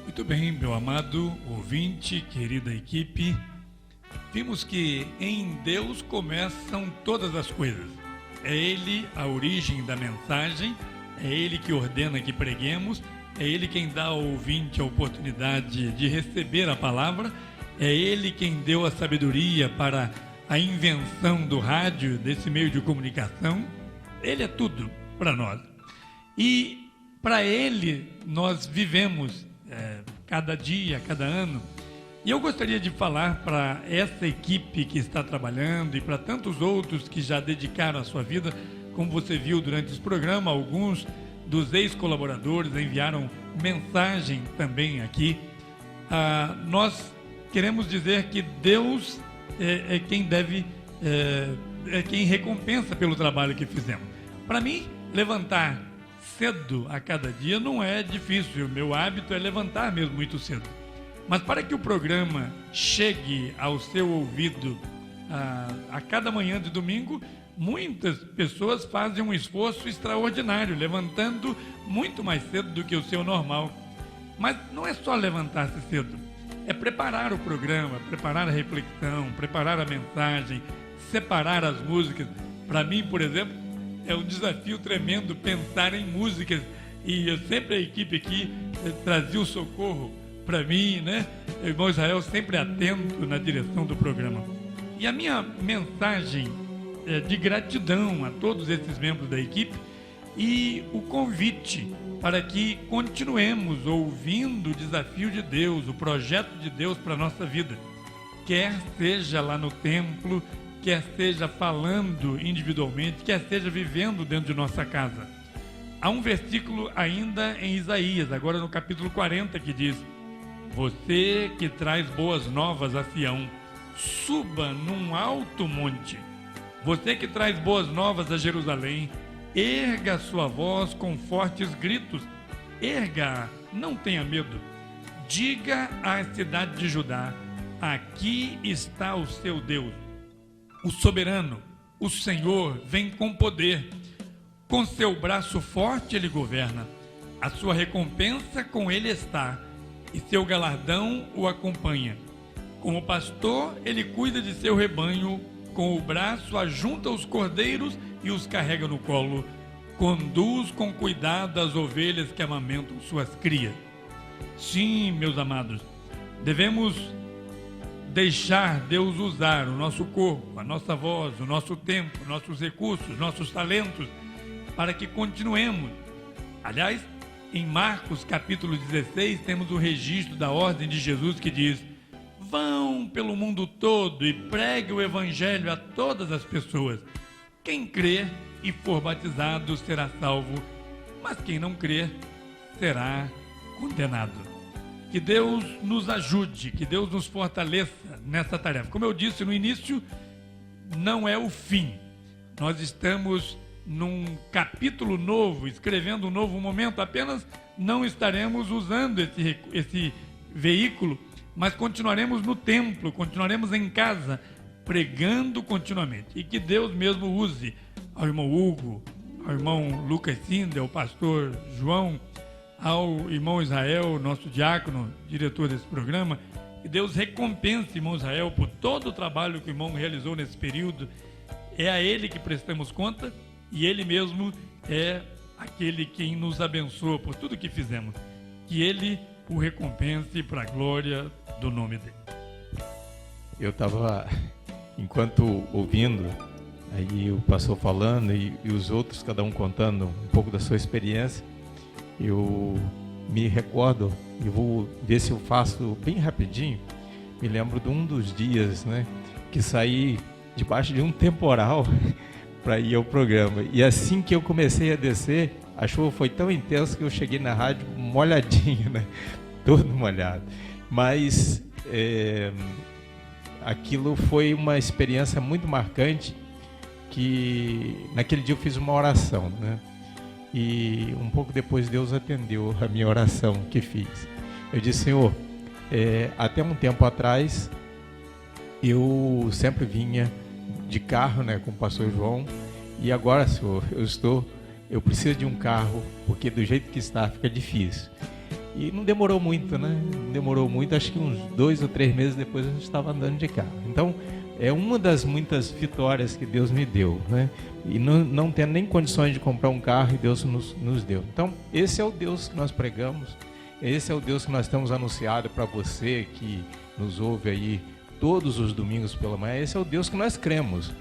Muito bem, meu amado ouvinte, querida equipe, vimos que em Deus começam todas as coisas. É Ele a origem da mensagem, é Ele que ordena que preguemos, é Ele quem dá ao ouvinte a oportunidade de receber a palavra, é Ele quem deu a sabedoria para a invenção do rádio, desse meio de comunicação. Ele é tudo para nós. E para Ele nós vivemos cada dia, cada ano. E eu gostaria de falar para essa equipe que está trabalhando e para tantos outros que já dedicaram a sua vida, como você viu durante esse programa, alguns dos ex-colaboradores enviaram mensagem também aqui. Nós queremos dizer que Deus é quem quem recompensa pelo trabalho que fizemos. Para mim, levantar cedo a cada dia não é difícil. O meu hábito é levantar mesmo muito cedo. Mas para que o programa chegue ao seu ouvido a cada manhã de domingo, muitas pessoas fazem um esforço extraordinário, levantando muito mais cedo do que o seu normal. Mas não é só levantar-se cedo, é preparar o programa, preparar a reflexão, preparar a mensagem, separar as músicas. Para mim, por exemplo, é um desafio tremendo pensar em músicas, e eu sempre, a equipe aqui trazia o socorro para mim, né? O irmão Israel sempre atento na direção do programa. E a minha mensagem é de gratidão a todos esses membros da equipe e o convite para que continuemos ouvindo o desafio de Deus, o projeto de Deus para a nossa vida. Quer seja lá no templo, quer seja falando individualmente, quer seja vivendo dentro de nossa casa. Há um versículo ainda em Isaías, agora no capítulo 40, que diz: você que traz boas novas a Sião, suba num alto monte. Você que traz boas novas a Jerusalém, erga sua voz com fortes gritos. Erga, não tenha medo. Diga à cidade de Judá: aqui está o seu Deus. O soberano, o Senhor, vem com poder. Com seu braço forte ele governa. A sua recompensa com ele está, e seu galardão o acompanha. Como pastor, ele cuida de seu rebanho. Com o braço ajunta os cordeiros e os carrega no colo. Conduz com cuidado as ovelhas que amamentam suas crias. Sim, meus amados, devemos deixar Deus usar o nosso corpo, a nossa voz, o nosso tempo, nossos recursos, nossos talentos, para que continuemos. Aliás, em Marcos capítulo 16, temos o registro da ordem de Jesus que diz: vão pelo mundo todo e pregue o evangelho a todas as pessoas. Quem crer e for batizado será salvo, mas quem não crer será condenado. Que Deus nos ajude, que Deus nos fortaleça nessa tarefa. Como eu disse no início, não é o fim. Nós estamos num capítulo novo, escrevendo um novo momento. Apenas não estaremos usando esse veículo, mas continuaremos no templo, continuaremos em casa, pregando continuamente. E que Deus mesmo use ao irmão Hugo, ao irmão Lucas Sinder, ao pastor João, ao irmão Israel, nosso diácono, diretor desse programa. Que Deus recompense irmão Israel por todo o trabalho que o irmão realizou nesse período. É a ele que prestamos conta e ele mesmo é aquele quem nos abençoa por tudo que fizemos. Que ele o recompense para a glória do nome dele. Eu estava, enquanto ouvindo, aí o pastor falando e os outros, cada um contando um pouco da sua experiência, eu me recordo, e vou ver se eu faço bem rapidinho, me lembro de um dos dias, né, que saí debaixo de um temporal para ir ao programa. E assim que eu comecei a descer, a chuva foi tão intensa que eu cheguei na rádio molhadinho, né, todo molhado. Mas aquilo foi uma experiência muito marcante, que naquele dia eu fiz uma oração, né? E um pouco depois Deus atendeu a minha oração que fiz. Eu disse: Senhor, até um tempo atrás eu sempre vinha de carro, né, com o pastor João, e agora, Senhor, eu preciso de um carro, porque do jeito que está fica difícil. E não demorou muito, né? Não demorou muito, acho que uns 2 ou 3 meses depois a gente estava andando de carro. Então, é uma das muitas vitórias que Deus me deu, né? E não tendo nem condições de comprar um carro, e Deus nos deu. Então, esse é o Deus que nós pregamos, esse é o Deus que nós temos anunciado para você que nos ouve aí todos os domingos pela manhã. Esse é o Deus que nós cremos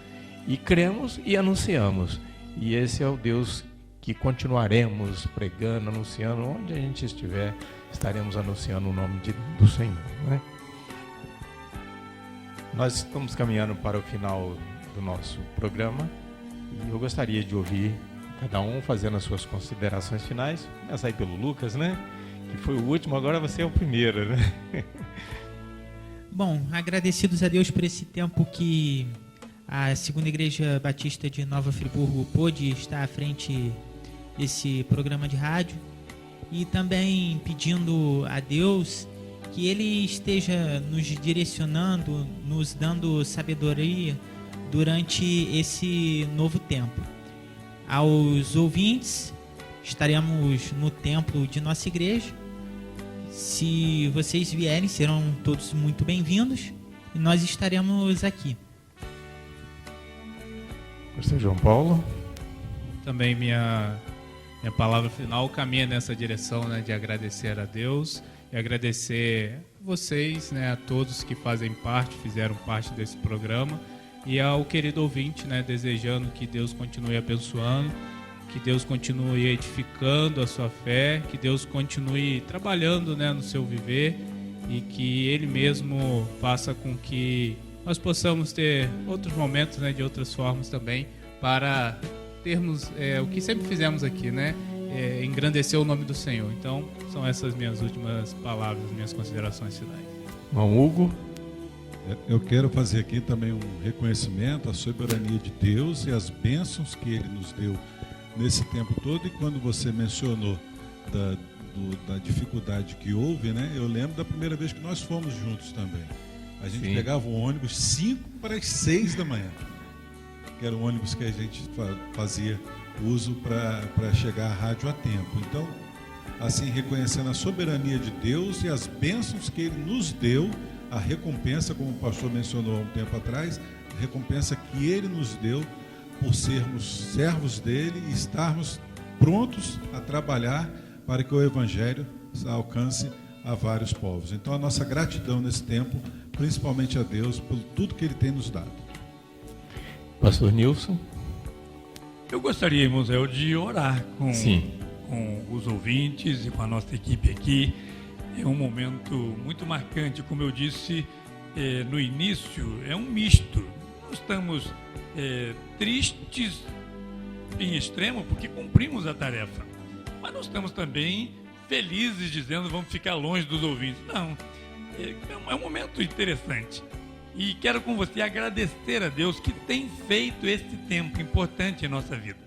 e anunciamos. E esse é o Deus que continuaremos pregando, anunciando, onde a gente estiver, estaremos anunciando o nome do Senhor, né? Nós estamos caminhando para o final do nosso programa e eu gostaria de ouvir cada um fazendo as suas considerações finais. Começa aí pelo Lucas, né? Que foi o último, agora você é o primeiro, né? Bom, agradecidos a Deus por esse tempo que a Segunda Igreja Batista de Nova Friburgo pôde estar à frente desse programa de rádio, e também pedindo a Deus que Ele esteja nos direcionando, nos dando sabedoria durante esse novo tempo. Aos ouvintes, estaremos no templo de nossa igreja. Se vocês vierem, serão todos muito bem-vindos e nós estaremos aqui. Pastor João Paulo. Também minha palavra final caminha nessa direção, né, de agradecer a Deus e agradecer vocês, né, a todos que fizeram parte desse programa, e ao querido ouvinte, né, desejando que Deus continue abençoando, que Deus continue edificando a sua fé, que Deus continue trabalhando, né, no seu viver, e que Ele mesmo faça com que nós possamos ter outros momentos, né, de outras formas também, para termos o que sempre fizemos aqui, né, engrandecer o nome do Senhor. Então, são essas minhas últimas palavras, minhas considerações finais. Irmão Hugo. Eu quero fazer aqui também um reconhecimento à soberania de Deus e às bênçãos que Ele nos deu nesse tempo todo. E quando você mencionou da dificuldade que houve, né? Eu lembro da primeira vez que nós fomos juntos também. A gente pegava um ônibus 5:45 da manhã, que era o ônibus que a gente fazia uso para chegar à rádio a tempo. Então, assim, reconhecendo a soberania de Deus e as bênçãos que Ele nos deu, a recompensa, como o pastor mencionou há um tempo atrás, a recompensa que Ele nos deu por sermos servos dEle e estarmos prontos a trabalhar para que o Evangelho alcance a vários povos. Então, a nossa gratidão nesse tempo, principalmente a Deus, por tudo que Ele tem nos dado. Pastor Nilson. Eu gostaria, irmão Zé, de orar com os ouvintes e com a nossa equipe aqui. É um momento muito marcante, como eu disse no início, é um misto. Nós estamos tristes em extremo porque cumprimos a tarefa, mas nós estamos também felizes dizendo vamos ficar longe dos ouvintes. Não, é um momento interessante. E quero com você agradecer a Deus que tem feito esse tempo importante em nossa vida.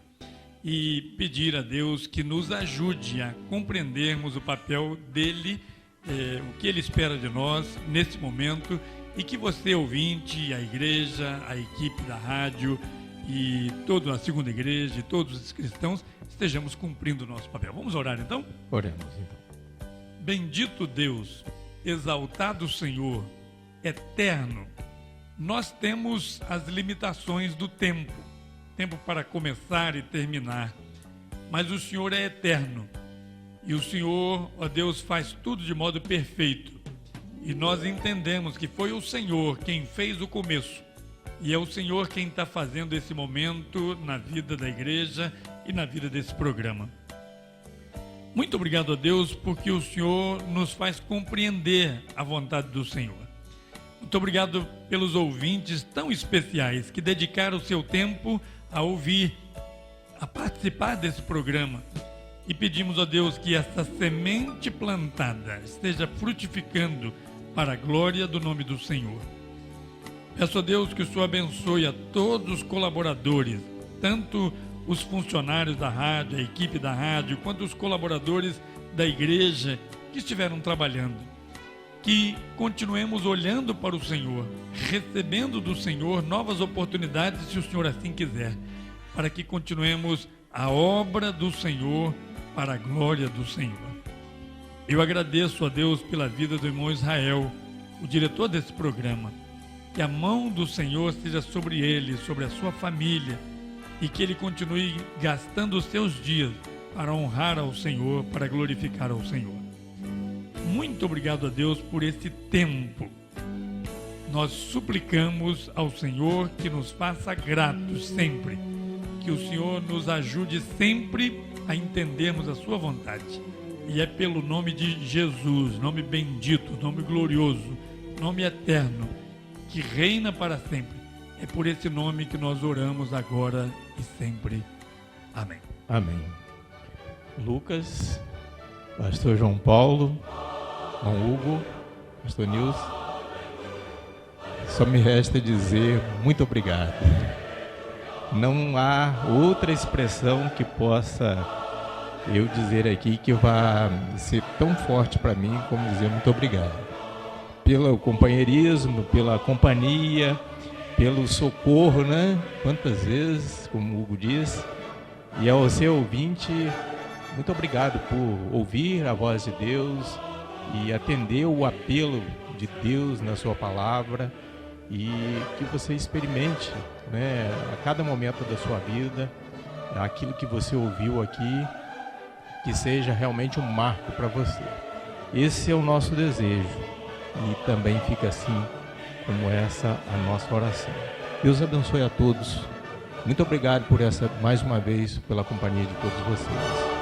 E pedir a Deus que nos ajude a compreendermos o papel dEle, o que Ele espera de nós nesse momento, e que você, ouvinte, a igreja, a equipe da rádio e toda a segunda igreja e todos os cristãos estejamos cumprindo o nosso papel. Vamos orar então? Oremos então. Bendito Deus, exaltado Senhor, eterno, nós temos as limitações do tempo para começar e terminar, mas o Senhor é eterno e o Senhor, ó Deus, faz tudo de modo perfeito, e nós entendemos que foi o Senhor quem fez o começo e é o Senhor quem está fazendo esse momento na vida da igreja e na vida desse programa. Muito obrigado a Deus porque o Senhor nos faz compreender a vontade do Senhor. Muito obrigado pelos ouvintes tão especiais que dedicaram o seu tempo a ouvir, a participar desse programa. E pedimos a Deus que essa semente plantada esteja frutificando para a glória do nome do Senhor. Peço a Deus que o Senhor abençoe a todos os colaboradores, tanto os funcionários da rádio, a equipe da rádio, quanto os colaboradores da igreja que estiveram trabalhando. Que continuemos olhando para o Senhor, recebendo do Senhor novas oportunidades, se o Senhor assim quiser, para que continuemos a obra do Senhor para a glória do Senhor. Eu agradeço a Deus pela vida do irmão Israel, o diretor desse programa. Que a mão do Senhor seja sobre ele, sobre a sua família, e que ele continue gastando os seus dias para honrar ao Senhor, para glorificar ao Senhor. Muito obrigado a Deus por esse tempo. Nós suplicamos ao Senhor que nos faça gratos sempre, que o Senhor nos ajude sempre a entendermos a sua vontade. E é pelo nome de Jesus, nome bendito, nome glorioso, nome eterno, que reina para sempre. É por esse nome que nós oramos agora e sempre. Amém. Amém. Lucas, pastor João Paulo, irmão Hugo, pastor Nilson, só me resta dizer muito obrigado. Não há outra expressão que possa eu dizer aqui que vá ser tão forte para mim como dizer muito obrigado. Pelo companheirismo, pela companhia, pelo socorro, né? Quantas vezes, como o Hugo diz. E ao seu ouvinte, muito obrigado por ouvir a voz de Deus e atender o apelo de Deus na sua palavra, e que você experimente, né, a cada momento da sua vida, aquilo que você ouviu aqui, que seja realmente um marco para você. Esse é o nosso desejo, e também fica assim como essa a nossa oração. Deus abençoe a todos. Muito obrigado por essa, mais uma vez, pela companhia de todos vocês.